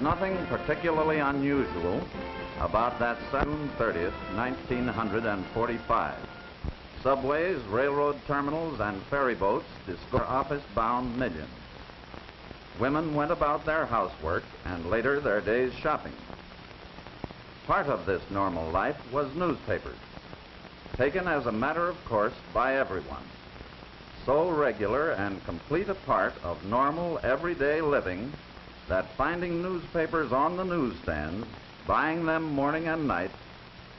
nothing particularly unusual about that June 30th, 1945. Subways, railroad terminals, and ferry boats discovered office-bound millions. Women went about their housework and later their day's shopping. Part of this normal life was newspapers, taken as a matter of course by everyone. So regular and complete a part of normal everyday living that finding newspapers on the newsstands, buying them morning and night,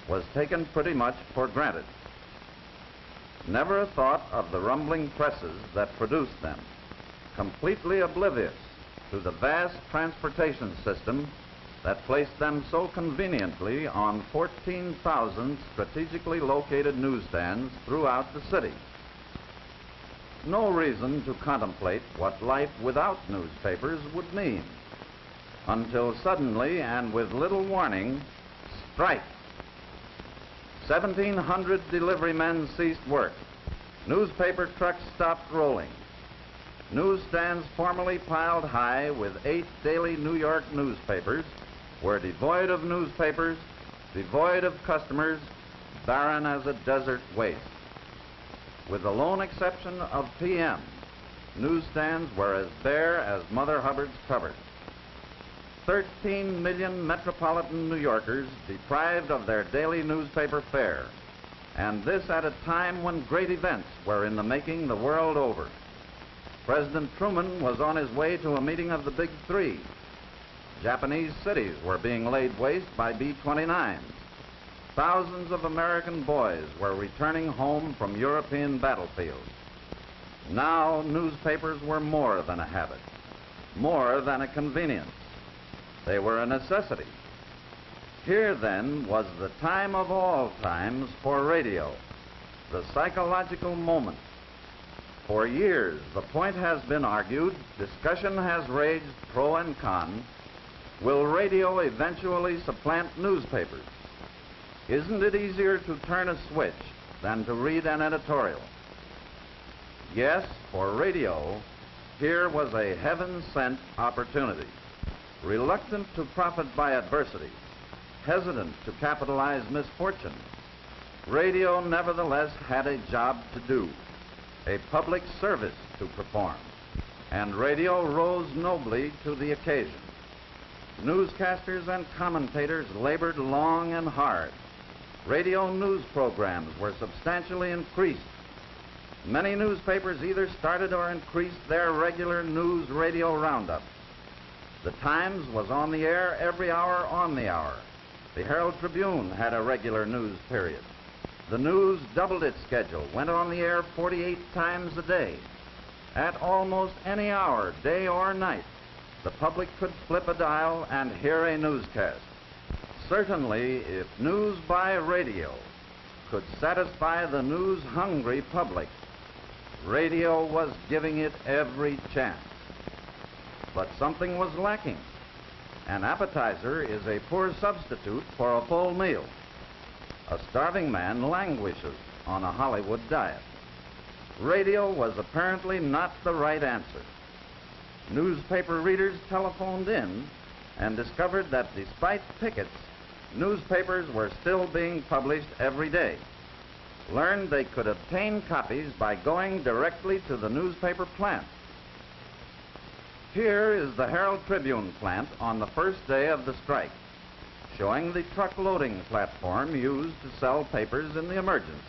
was taken pretty much for granted. Never a thought of the rumbling presses that produced them, completely oblivious to the vast transportation system that placed them so conveniently on 14,000 strategically located newsstands throughout the city. No reason to contemplate what life without newspapers would mean, until suddenly and with little warning, strike. 1,700 delivery men ceased work. Newspaper trucks stopped rolling. Newsstands formerly piled high with 8 daily New York newspapers were devoid of newspapers, devoid of customers, barren as a desert waste. With the lone exception of PM, newsstands were as bare as Mother Hubbard's cupboard. 13 million metropolitan New Yorkers deprived of their daily newspaper fare, and this at a time when great events were in the making the world over. President Truman was on his way to a meeting of the Big Three. Japanese cities were being laid waste by B-29s. Thousands of American boys were returning home from European battlefields. Now newspapers were more than a habit, more than a convenience. They were a necessity. Here then was the time of all times for radio, the psychological moment. For years the point has been argued, discussion has raged pro and con. Will radio eventually supplant newspapers? Isn't it easier to turn a switch than to read an editorial? Yes, for radio, here was a heaven-sent opportunity. Reluctant to profit by adversity, hesitant to capitalize misfortune, radio nevertheless had a job to do, a public service to perform, and radio rose nobly to the occasion. Newscasters and commentators labored long and hard. Radio news programs were substantially increased. Many newspapers either started or increased their regular news radio roundup. The Times was on the air every hour on the hour. The Herald Tribune had a regular news period. The News doubled its schedule, went on the air 48 times a day. At almost any hour, day or night, the public could flip a dial and hear a newscast. Certainly, if news by radio could satisfy the news-hungry public, radio was giving it every chance. But something was lacking. An appetizer is a poor substitute for a full meal. A starving man languishes on a Hollywood diet. Radio was apparently not the right answer. Newspaper readers telephoned in and discovered that despite pickets, newspapers were still being published every day. Learned they could obtain copies by going directly to the newspaper plant. Here is the Herald Tribune plant on the first day of the strike, showing the truck loading platform used to sell papers in the emergency.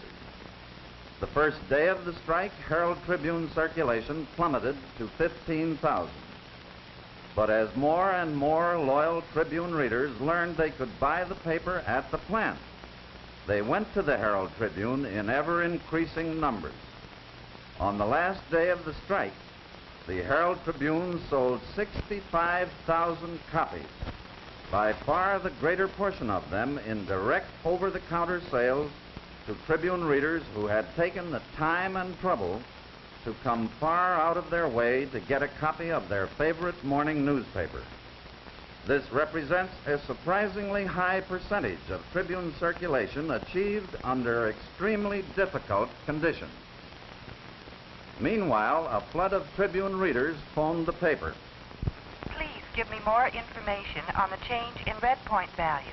The first day of the strike, Herald Tribune circulation plummeted to 15,000. But as more and more loyal Tribune readers learned they could buy the paper at the plant, they went to the Herald Tribune in ever-increasing numbers. On the last day of the strike, the Herald Tribune sold 65,000 copies, by far the greater portion of them in direct over-the-counter sales to Tribune readers who had taken the time and trouble to come far out of their way to get a copy of their favorite morning newspaper. This represents a surprisingly high percentage of Tribune circulation achieved under extremely difficult conditions. Meanwhile, a flood of Tribune readers phoned the paper. Please give me more information on the change in red point values.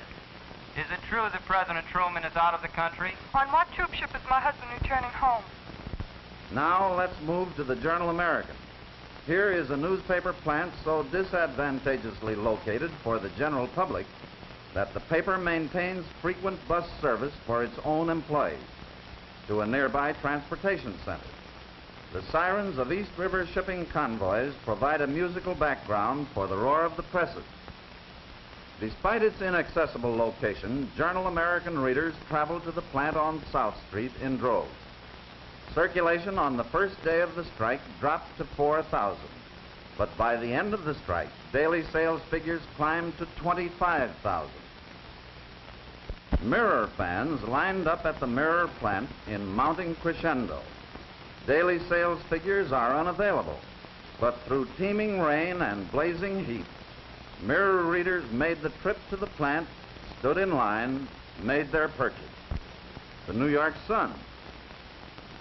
Is it true that President Truman is out of the country? On what troop ship is my husband returning home? Now let's move to the Journal American. Here is a newspaper plant so disadvantageously located for the general public that the paper maintains frequent bus service for its own employees to a nearby transportation center. The sirens of East River shipping convoys provide a musical background for the roar of the presses. Despite its inaccessible location, Journal American readers travel to the plant on South Street in droves. Circulation on the first day of the strike dropped to 4,000, but by the end of the strike, daily sales figures climbed to 25,000. Mirror fans lined up at the Mirror plant in mounting crescendo. Daily sales figures are unavailable, but through teeming rain and blazing heat, Mirror readers made the trip to the plant, stood in line, made their purchase. The New York Sun.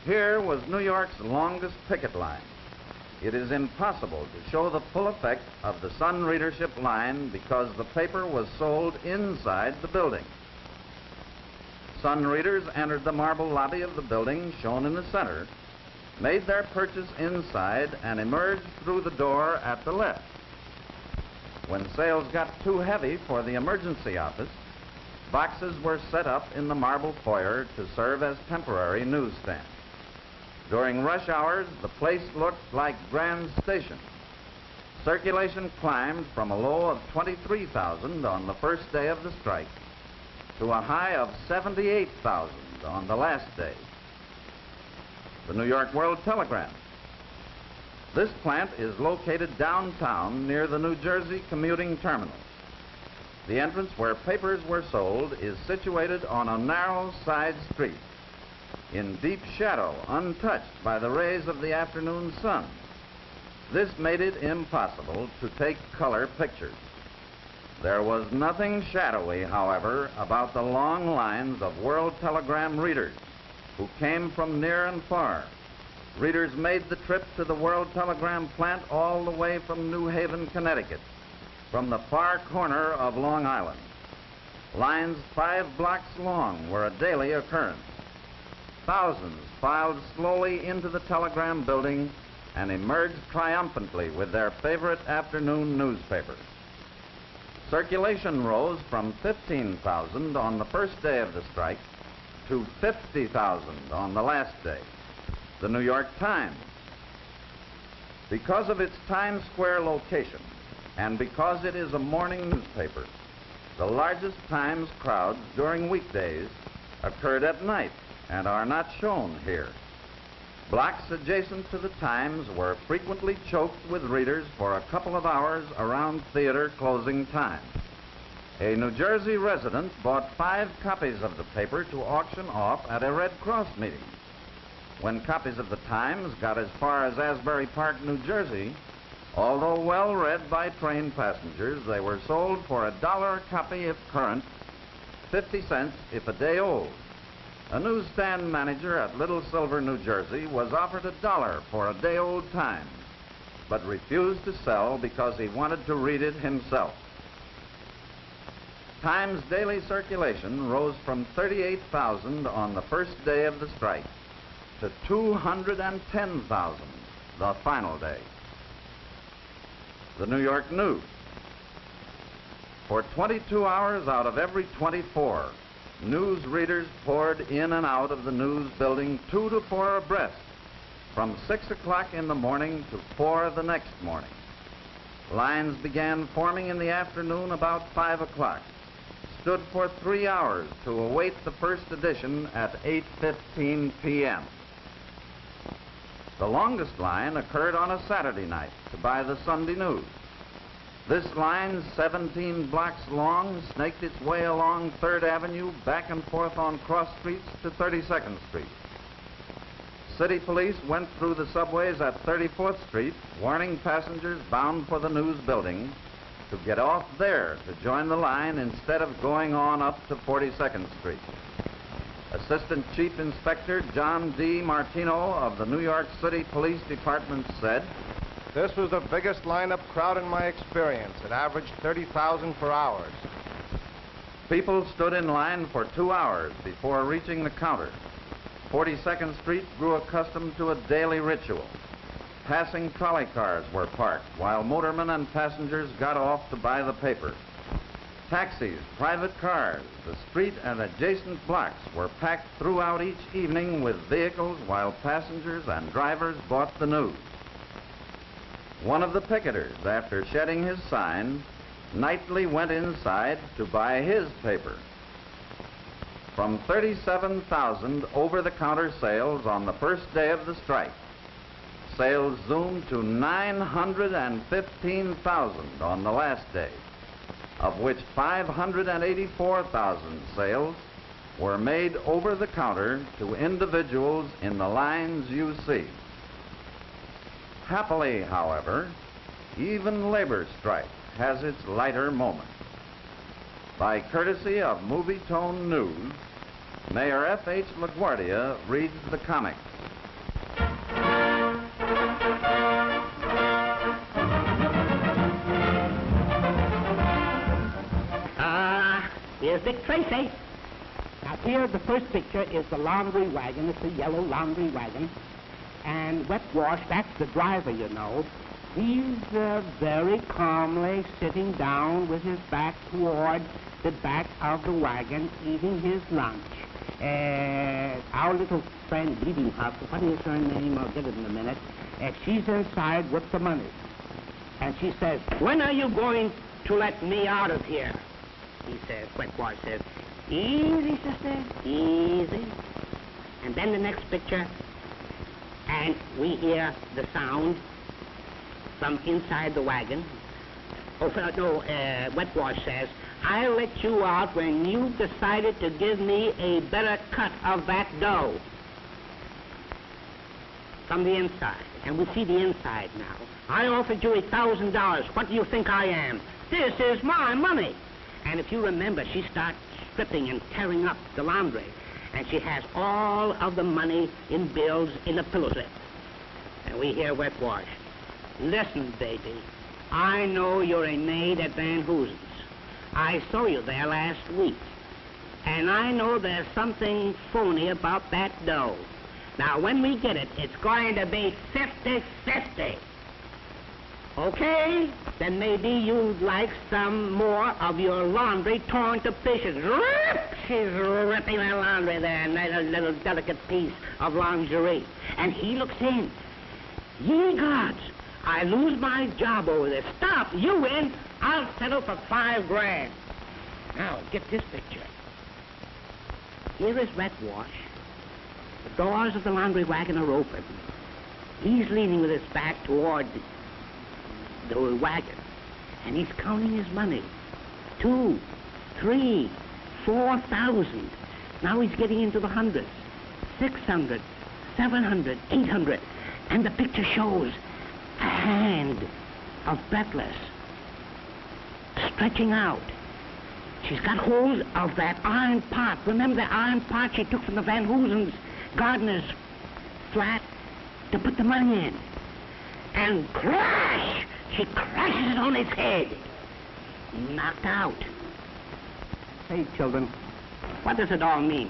Here was New York's longest picket line. It is impossible to show the full effect of the Sun readership line because the paper was sold inside the building. Sun readers entered the marble lobby of the building, shown in the center, made their purchase inside, and emerged through the door at the left. When sales got too heavy for the emergency office, boxes were set up in the marble foyer to serve as temporary newsstands. During rush hours, the place looked like Grand Station. Circulation climbed from a low of 23,000 on the first day of the strike to a high of 78,000 on the last day. The New York World Telegram. This plant is located downtown near the New Jersey commuting terminal. The entrance where papers were sold is situated on a narrow side street, in deep shadow, untouched by the rays of the afternoon sun. This made it impossible to take color pictures. There was nothing shadowy, however, about the long lines of World Telegram readers who came from near and far. Readers made the trip to the World Telegram plant all the way from New Haven, Connecticut, from the far corner of Long Island. Lines 5 blocks long were a daily occurrence. Thousands filed slowly into the telegram building and emerged triumphantly with their favorite afternoon newspaper. Circulation rose from 15,000 on the first day of the strike to 50,000 on the last day. The New York Times. Because of its Times Square location and because it is a morning newspaper, the largest Times crowds during weekdays occurred at night and are not shown here. Blocks adjacent to the Times were frequently choked with readers for a couple of hours around theater closing time. A New Jersey resident bought 5 copies of the paper to auction off at a Red Cross meeting. When copies of the Times got as far as Asbury Park, New Jersey, although well read by train passengers, they were sold for $1 a copy if current, 50 cents if a day old. A newsstand manager at Little Silver, New Jersey, was offered $1 for a day-old Times, but refused to sell because he wanted to read it himself. Times daily circulation rose from 38,000 on the first day of the strike to 210,000 the final day. The New York News. For 22 hours out of every 24, news readers poured in and out of the news building 2 to 4 abreast, from 6 o'clock in the morning to 4 the next morning. Lines began forming in the afternoon about 5 o'clock, stood for 3 hours to await the first edition at 8:15 p.m. The longest line occurred on a Saturday night to buy the Sunday news. This line, 17 blocks long, snaked its way along 3rd Avenue, back and forth on cross streets to 32nd Street. City police went through the subways at 34th Street, warning passengers bound for the news building to get off there to join the line instead of going on up to 42nd Street. Assistant Chief Inspector John D. Martino of the New York City Police Department said, This was the biggest lineup crowd in my experience. It averaged 30,000 for hours. People stood in line for 2 hours before reaching the counter. 42nd Street grew accustomed to a daily ritual. Passing trolley cars were parked while motormen and passengers got off to buy the paper. Taxis, private cars, the street and adjacent blocks were packed throughout each evening with vehicles while passengers and drivers bought the news. One of the picketers, after shedding his sign, nightly went inside to buy his paper. From 37,000 over-the-counter sales on the first day of the strike, sales zoomed to 915,000 on the last day, of which 584,000 sales were made over the counter to individuals in the lines you see. Happily, however, even labor strike has its lighter moments. By courtesy of Movie Tone News, Mayor F.H. LaGuardia reads the comics. Here's Dick Tracy. Now here, the first picture is the laundry wagon. It's a yellow laundry wagon. And Wet Wash, that's the driver, you know. He's very calmly sitting down with his back toward the back of the wagon, eating his lunch. Our little friend, Bleeding Huff, what is her name? I'll get it in a minute. She's inside with the money. And she says, "When are you going to let me out of here?" He says, Wet Wash says, "Easy, sister, easy." And then the next picture, and we hear the sound from inside the wagon. Wet Wash says, "I'll let you out when you've decided to give me a better cut of that dough." From the inside, and we see the inside now. "I offered you $1,000. What do you think I am? This is my money." And if you remember, she starts stripping and tearing up the laundry. And she has all of the money in bills in a pillow slip. And we hear Wet Wash, "Listen, baby, I know you're a maid at Van Hoosen's. I saw you there last week. And I know there's something phony about that dough. Now, when we get it, it's going to be 50-50. Okay? Then maybe you'd like some more of your laundry torn to pieces." Rip! She's ripping that laundry there, and that little delicate piece of lingerie. And he looks in. "Ye gods, I lose my job over this. Stop, you win. I'll settle for $5 grand. Now, get this picture. Here is Wet Wash. The doors of the laundry wagon are open. He's leaning with his back toward the wagon, and he's counting his money. 2, 3, 4,000. Now he's getting into the hundreds. 600, 700, 800. And the picture shows a hand of Breathless stretching out. She's got hold of that iron pot. Remember the iron pot she took from the Van Hoosen's gardener's flat to put the money in. And crash! She crashes it on his head. Knocked out. Say, children, what does it all mean?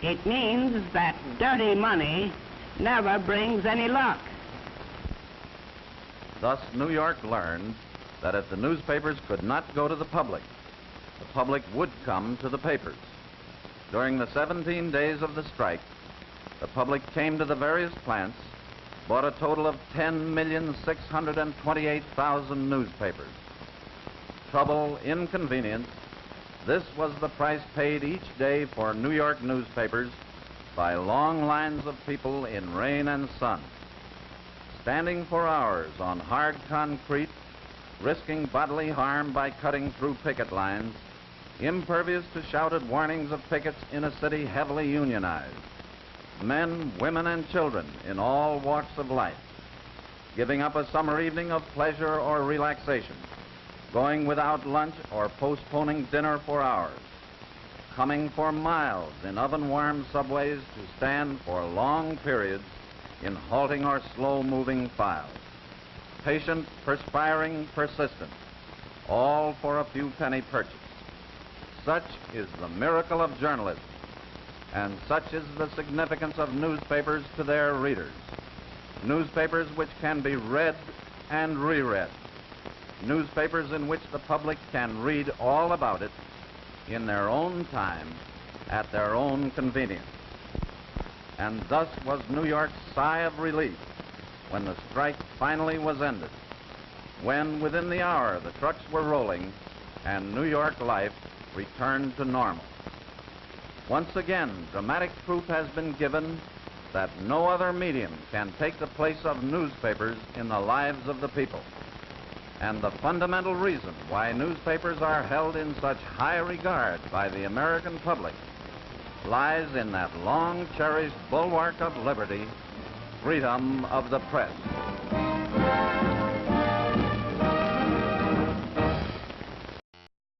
It means that dirty money never brings any luck. Thus, New York learned that if the newspapers could not go to the public would come to the papers. During the 17 days of the strike, the public came to the various plants, bought a total of 10,628,000 newspapers. Trouble, inconvenience, this was the price paid each day for New York newspapers by long lines of people in rain and sun, standing for hours on hard concrete, risking bodily harm by cutting through picket lines, impervious to shouted warnings of pickets in a city heavily unionized. Men, women, and children in all walks of life, giving up a summer evening of pleasure or relaxation, going without lunch or postponing dinner for hours, coming for miles in oven-warm subways to stand for long periods in halting or slow-moving files. Patient, perspiring, persistent, all for a few penny purchase. Such is the miracle of journalism, and such is the significance of newspapers to their readers. Newspapers which can be read and reread. Newspapers in which the public can read all about it in their own time, at their own convenience. And thus was New York's sigh of relief when the strike finally was ended, when within the hour the trucks were rolling and New York life returned to normal. Once again, dramatic proof has been given that no other medium can take the place of newspapers in the lives of the people. And the fundamental reason why newspapers are held in such high regard by the American public lies in that long-cherished bulwark of liberty, freedom of the press.